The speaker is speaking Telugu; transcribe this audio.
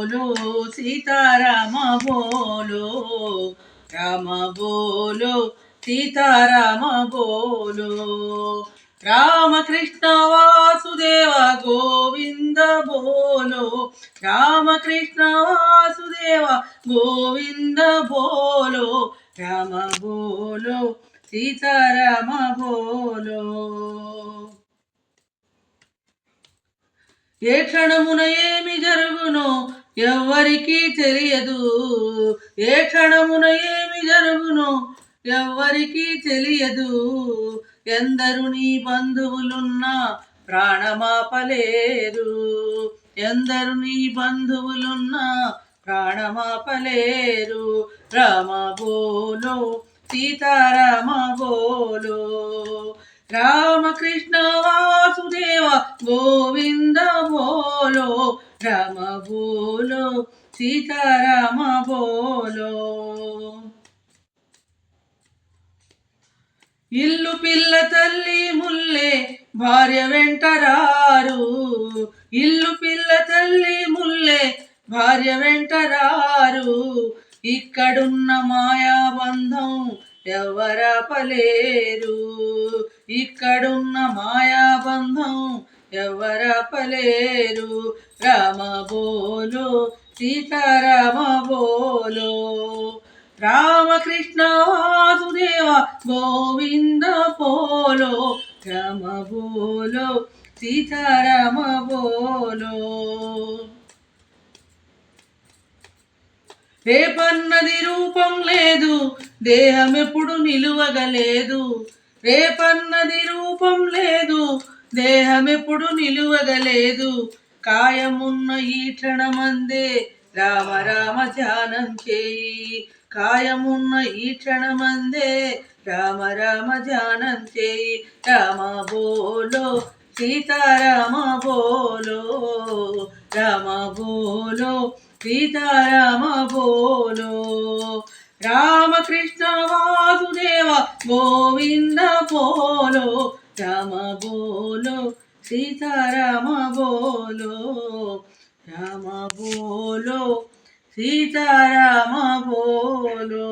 बोलो सीताराम बोलो राम बोलो सीताराम बोलो राम कृष्ण वासुदेव गोविंद बोलो राम कृष्ण वासुदेव गोविंद बोलो राम बोलो सीताराम बोलो ఏ క్షణమున ఏమి జరుగునో ఎవ్వరికీ తెలియదు ఏ క్షణమున ఏమి జరుగునో ఎవ్వరికీ తెలియదు ఎందరు నీ బంధువులున్నా ప్రాణమాపలేరు ఎందరు నీ బంధువులున్నా ప్రాణమాపలేరు రామ బోలో సీతారామ బోలో रामकृष्ण वासुदेव गोविंद बोलो राम बोलो सीताराम बोलो ఇల్లు పిల్ల తల్లి ముల్లే భార్య వెంటరారు ఇల్లు పిల్ల తల్లి ముల్లే భార్య వెంటరారు ఇక్కడున్న మాయాబంధం ఎవరపలేరు ఇక్కడున్న మాయాబంధం ఎవరపలేరు రామ బోలో సీతారామ బోలో రామకృష్ణ వాసుదేవ గోవింద బోలో రామ బోలో సీతారామ బోలో రేపన్నది రూపం లేదు దేహం ఎప్పుడు నిలువగలేదు రేపన్నది రూపం లేదు దేహం ఎప్పుడు నిలువగలేదు కాయమున్న ఈ క్షణమందే రామ రామ ధ్యానం చేయి కాయమున్న ఈ క్షణమందే రామ రామ ధ్యానం చేయి రామ బోలో సీతారామ బోలో రామ బోలో सीताराम बोलो रामकृष्ण वासुदेव गोविंद बोलो राम बोलो सीताराम बोलो राम बोलो सीताराम बोलो।